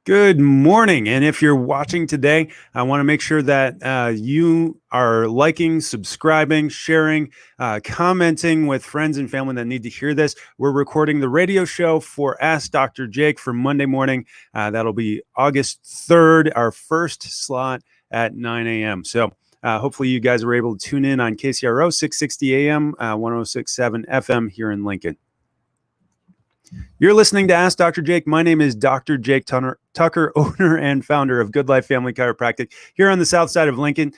Good morning. And if you're watching today, I want to make sure that you are liking, subscribing, sharing, commenting with friends and family that need to hear this. We're recording the radio show for Ask Dr. Jake for Monday morning. That'll be August 3rd, our first slot at 9 a.m. So hopefully you guys were able to tune in on KCRO 660 AM, 1067 FM here in Lincoln. You're listening to Ask Dr. Jake. My name is Dr. Jake Tucker, owner and founder of Good Life Family Chiropractic here on the south side of Lincoln.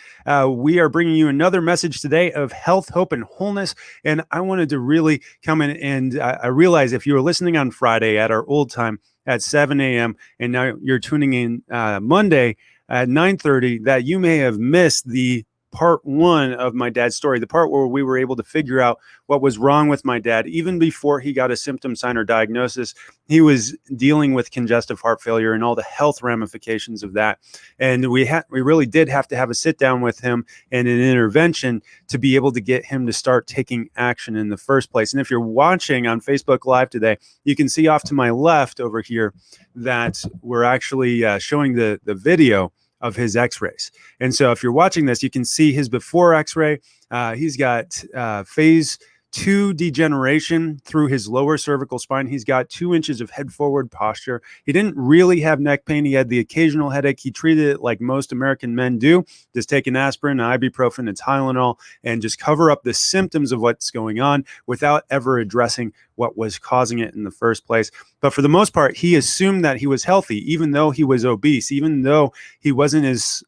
We are bringing you another message today of health, hope, and wholeness. And I wanted to really come in and I realize if you were listening on Friday at our old time at 7 a.m. and now you're tuning in Monday at 9:30, that you may have missed the part one of my dad's story, the part where we were able to figure out what was wrong with my dad. Even before he got a symptom, sign, or diagnosis, he was dealing with congestive heart failure and all the health ramifications of that. And we really did have to have a sit down with him and an intervention to be able to get him to start taking action in the first place. And if you're watching on Facebook Live today, you can see off to my left over here that we're actually showing the video of his x-rays. And so if you're watching this, you can see his before x-ray. He's got phase 2 degeneration through his lower cervical spine. He's got 2 inches of head forward posture. He didn't really have neck pain. He had the occasional headache. He treated it like most American men do. Just take an aspirin, an ibuprofen, and Tylenol, and just cover up the symptoms of what's going on without ever addressing what was causing it in the first place. But for the most part, he assumed that he was healthy, even though he was obese, even though he wasn't as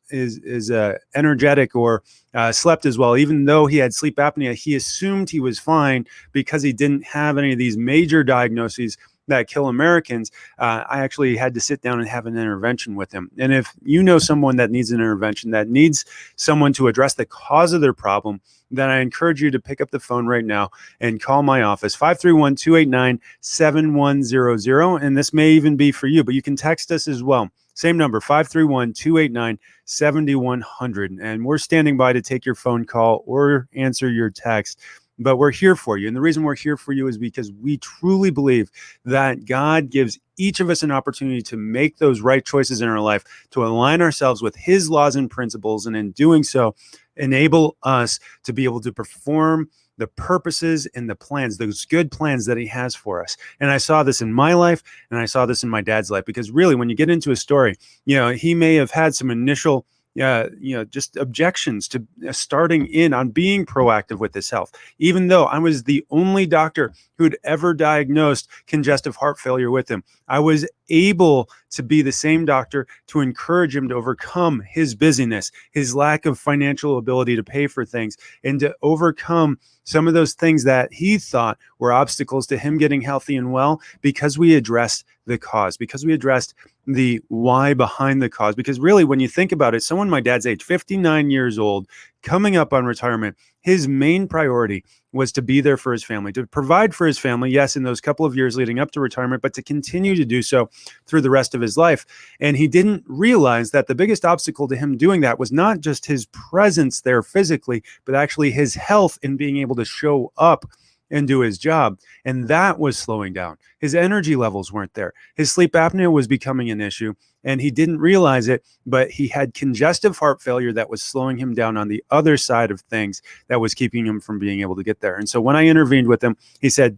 energetic or slept as well, even though he had sleep apnea. He assumed he was fine because he didn't have any of these major diagnoses that kill Americans. I actually had to sit down and have an intervention with him. And if you know someone that needs an intervention, that needs someone to address the cause of their problem, then I encourage you to pick up the phone right now and call my office, 531-289-7100. And this may even be for you, but you can text us as well. Same number, 531-289-7100. And we're standing by to take your phone call or answer your text. But we're here for you. And the reason we're here for you is because we truly believe that God gives each of us an opportunity to make those right choices in our life, to align ourselves with his laws and principles. And in doing so, enable us to be able to perform the purposes and the plans, those good plans that he has for us. And I saw this in my life and I saw this in my dad's life, because really when you get into a story, he may have had some initial just objections to starting in on being proactive with his health, even though I was the only doctor who'd ever diagnosed congestive heart failure with him. I was able to be the same doctor to encourage him to overcome his busyness, his lack of financial ability to pay for things, and to overcome some of those things that he thought were obstacles to him getting healthy and well, because we addressed the cause, because we addressed the why behind the cause. Because really, when you think about it, someone my dad's age, 59 years old, coming up on retirement, his main priority was to be there for his family, to provide for his family, yes, in those couple of years leading up to retirement, but to continue to do so through the rest of his life. And he didn't realize that the biggest obstacle to him doing that was not just his presence there physically, but actually his health in being able to show up and do his job. And that was slowing down. His energy levels weren't there. His sleep apnea was becoming an issue, and he didn't realize it, but he had congestive heart failure that was slowing him down on the other side of things, that was keeping him from being able to get there. And so when I intervened with him, he said,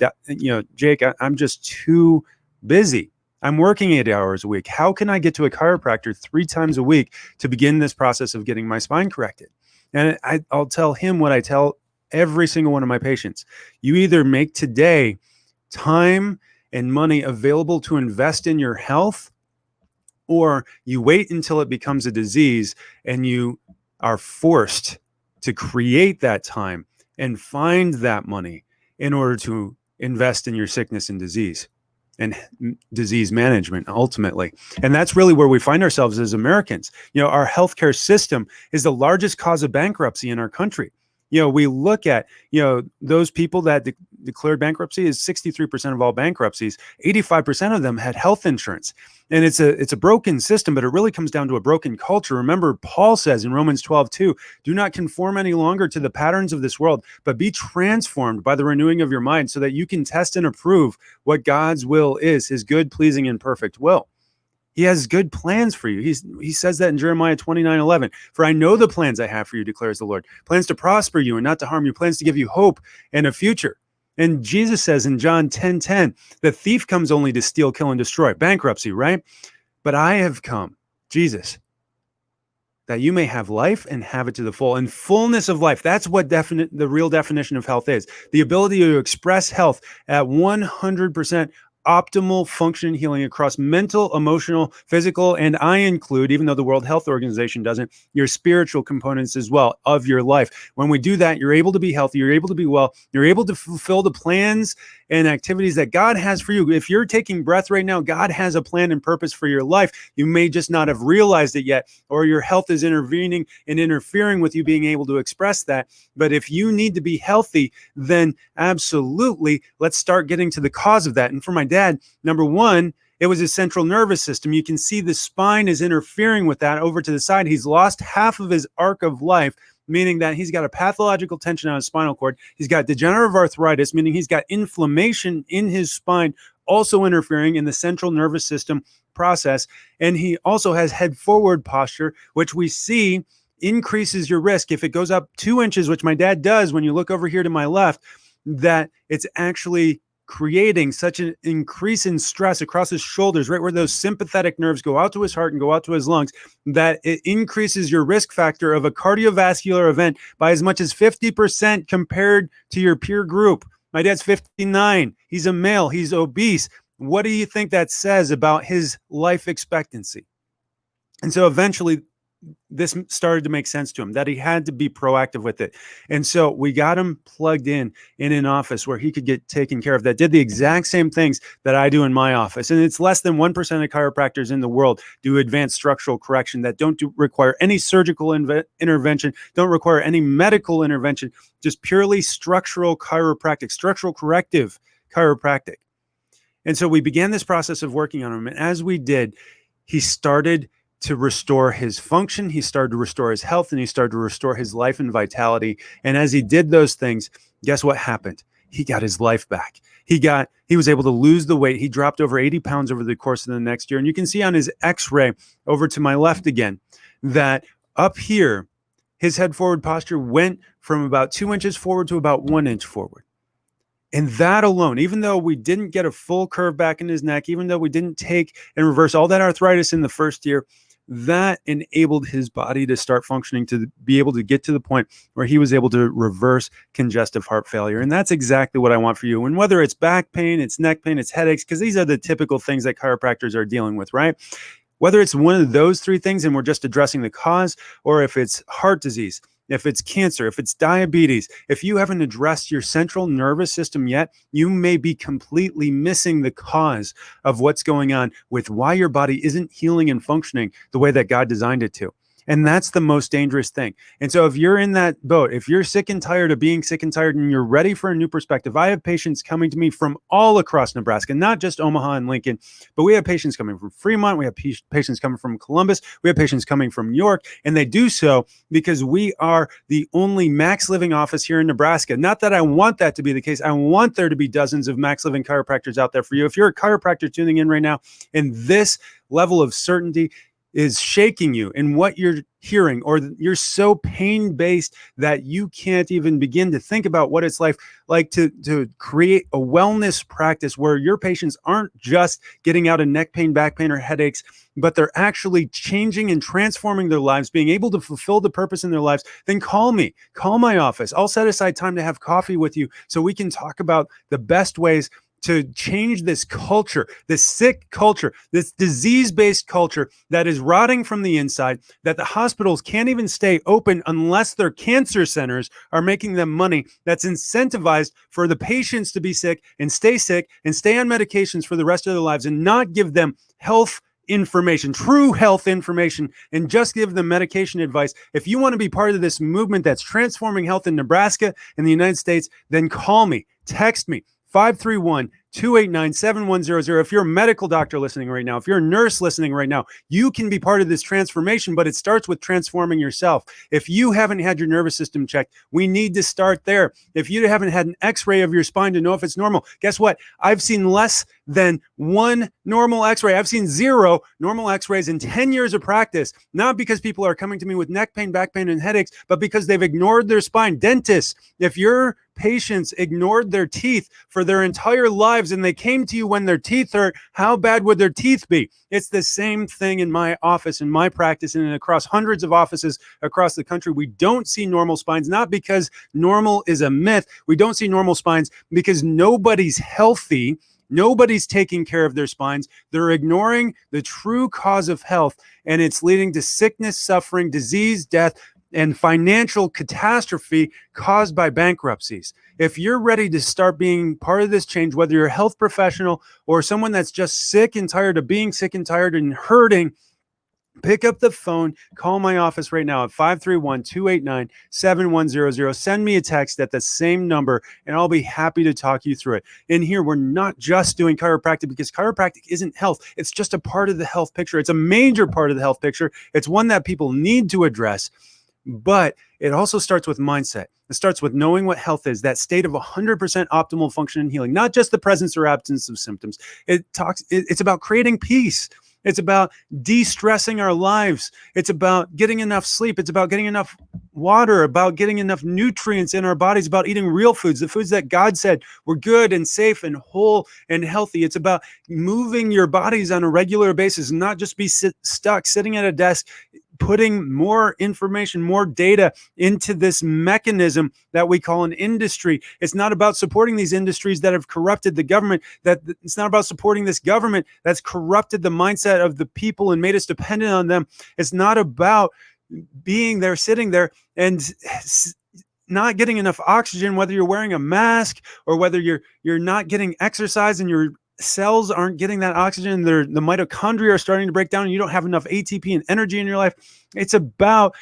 Jake, I'm just too busy. I'm working 8 hours a week. How can I get to a chiropractor 3 times a week to begin this process of getting my spine corrected? And I'll tell him what I tell every single one of my patients. You either make today time and money available to invest in your health, or you wait until it becomes a disease and you are forced to create that time and find that money in order to invest in your sickness and disease and disease management ultimately. And that's really where we find ourselves as Americans. Our healthcare system is the largest cause of bankruptcy in our country. We look at, those people that declared bankruptcy is 63% of all bankruptcies. 85% of them had health insurance. And it's a broken system, but it really comes down to a broken culture. Remember, Paul says in Romans 12:2, do not conform any longer to the patterns of this world, but be transformed by the renewing of your mind, so that you can test and approve what God's will is, his good, pleasing, and perfect will. He has good plans for you. He says that in Jeremiah 29:11. For I know the plans I have for you, declares the Lord. Plans to prosper you and not to harm you. Plans to give you hope and a future. And Jesus says in John 10:10, the thief comes only to steal, kill, and destroy. Bankruptcy, right? But I have come, Jesus, that you may have life and have it to the full. And fullness of life, that's what the real definition of health is. The ability to express health at 100% optimal function and healing across mental, emotional, physical, and I include, even though the World Health Organization doesn't, your spiritual components as well of your life. When we do that, you're able to be healthy, you're able to be well, you're able to fulfill the plans and activities that God has for you. If you're taking breath right now, God has a plan and purpose for your life. You may just not have realized it yet, or your health is intervening and interfering with you being able to express that. But if you need to be healthy, then absolutely, let's start getting to the cause of that. And for my dad, number one, it was his central nervous system. You can see the spine is interfering with that over to the side. He's lost half of his arc of life, meaning that he's got a pathological tension on his spinal cord. He's got degenerative arthritis, meaning he's got inflammation in his spine, also interfering in the central nervous system process. And he also has head forward posture, which we see increases your risk. If it goes up 2 inches, which my dad does, when you look over here to my left, that it's actually creating such an increase in stress across his shoulders, right where those sympathetic nerves go out to his heart and go out to his lungs, that it increases your risk factor of a cardiovascular event by as much as 50% compared to your peer group. My dad's 59. He's a male. He's obese. What do you think that says about his life expectancy? And so eventually, this started to make sense to him that he had to be proactive with it. And so we got him plugged in an office where he could get taken care of that did the exact same things that I do in my office. And it's less than 1% of chiropractors in the world do advanced structural correction that don't require any surgical intervention, don't require any medical intervention, just purely structural chiropractic, structural corrective chiropractic. And so we began this process of working on him. And as we did, he started to restore his function, he started to restore his health, and he started to restore his life and vitality. And as he did those things, guess what happened? He got his life back. He was able to lose the weight. He dropped over 80 pounds over the course of the next year. And you can see on his x-ray over to my left again, that up here, his head forward posture went from about 2 inches forward to about 1 inch forward. And that alone, even though we didn't get a full curve back in his neck, even though we didn't take and reverse all that arthritis in the first year, that enabled his body to start functioning to be able to get to the point where he was able to reverse congestive heart failure. And that's exactly what I want for you. And whether it's back pain, it's neck pain, it's headaches, because these are the typical things that chiropractors are dealing with, right? Whether it's one of those three things and we're just addressing the cause, or if it's heart disease, if it's cancer, if it's diabetes, if you haven't addressed your central nervous system yet, you may be completely missing the cause of what's going on with why your body isn't healing and functioning the way that God designed it to. And that's the most dangerous thing. And so if you're in that boat, if you're sick and tired of being sick and tired and you're ready for a new perspective, I have patients coming to me from all across Nebraska, not just Omaha and Lincoln, but we have patients coming from Fremont. We have patients coming from Columbus. We have patients coming from York. And they do so because we are the only Max Living office here in Nebraska. Not that I want that to be the case. I want there to be dozens of Max Living chiropractors out there for you. If you're a chiropractor tuning in right now, and this level of certainty is shaking you in what you're hearing, or you're so pain-based that you can't even begin to think about what it's like to create a wellness practice where your patients aren't just getting out of neck pain, back pain, or headaches, but they're actually changing and transforming their lives, being able to fulfill the purpose in their lives, then call me. Call my office. I'll set aside time to have coffee with you so we can talk about the best ways to change this culture, this sick culture, this disease-based culture that is rotting from the inside, that the hospitals can't even stay open unless their cancer centers are making them money, that's incentivized for the patients to be sick and stay on medications for the rest of their lives and not give them health information, true health information, and just give them medication advice. If you want to be part of this movement that's transforming health in Nebraska and the United States, then call me, text me, 289-7100. If you're a medical doctor listening right now, if you're a nurse listening right now, you can be part of this transformation, but it starts with transforming yourself. If you haven't had your nervous system checked, we need to start there. If you haven't had an x-ray of your spine to know if it's normal, guess what? I've seen less than one normal x-ray. I've seen 0 normal x-rays in 10 years of practice, not because people are coming to me with neck pain, back pain, and headaches, but because they've ignored their spine. Dentists, if your patients ignored their teeth for their entire lives and they came to you when their teeth hurt, how bad would their teeth be? It's the same thing in my office, in my practice, and across hundreds of offices across the country. We don't see normal spines, not because normal is a myth. We don't see normal spines because nobody's healthy. Nobody's taking care of their spines. They're ignoring the true cause of health, and it's leading to sickness, suffering, disease, death, and financial catastrophe caused by bankruptcies. If you're ready to start being part of this change, whether you're a health professional or someone that's just sick and tired of being sick and tired and hurting, pick up the phone, call my office right now at 531-289-7100. Send me a text at the same number, and I'll be happy to talk you through it. In here, we're not just doing chiropractic because chiropractic isn't health. It's just a part of the health picture. It's a major part of the health picture. It's one that people need to address. But it also starts with mindset. It starts with knowing what health is, that state of 100% optimal function and healing, not just the presence or absence of symptoms. It's about creating peace. It's about de-stressing our lives. It's about getting enough sleep. It's about getting enough water, about getting enough nutrients in our bodies, about eating real foods, the foods that God said were good and safe and whole and healthy. It's about moving your bodies on a regular basis and not just be stuck sitting at a desk, putting more information, more data into this mechanism that we call an industry. It's not about supporting these industries that have corrupted the government. It's not about supporting this government that's corrupted the mindset of the people and made us dependent on them. It's not about being there, sitting there, and not getting enough oxygen, whether you're wearing a mask or whether you're not getting exercise and your cells aren't getting that oxygen, the mitochondria are starting to break down and you don't have enough ATP and energy in your life. It's about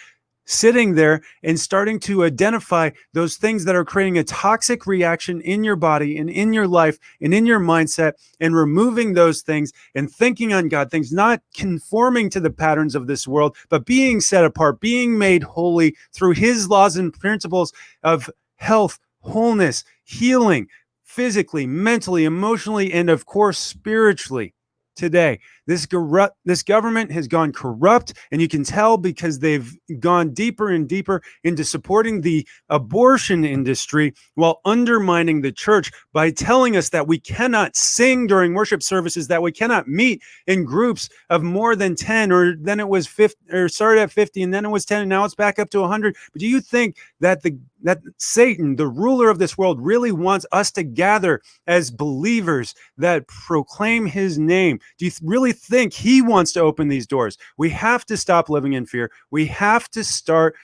sitting there and starting to identify those things that are creating a toxic reaction in your body and in your life and in your mindset, and removing those things and thinking on God things, not conforming to the patterns of this world, but being set apart, being made holy through His laws and principles of health, wholeness, healing, physically, mentally, emotionally, and of course, spiritually. Today, this government has gone corrupt, and you can tell because they've gone deeper and deeper into supporting the abortion industry while undermining the church by telling us that we cannot sing during worship services, that we cannot meet in groups of more than 10, or then it was 50, or started at 50, and then it was 10, and now it's back up to 100. But do you think that that Satan, the ruler of this world, really wants us to gather as believers that proclaim His name? Do you really think He wants to open these doors? We have to stop living in fear. We have to start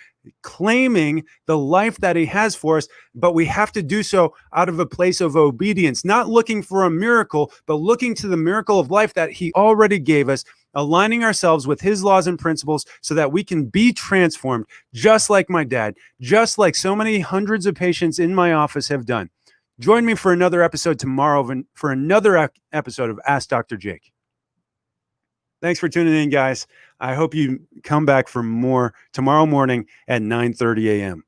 claiming the life that He has for us, but we have to do so out of a place of obedience, not looking for a miracle, but looking to the miracle of life that He already gave us, aligning ourselves with His laws and principles so that we can be transformed, just like my dad, just like so many hundreds of patients in my office have done. Join me for another episode tomorrow for another episode of Ask Dr. Jake. Thanks for tuning in, guys. I hope you come back for more tomorrow morning at 9:30 a.m.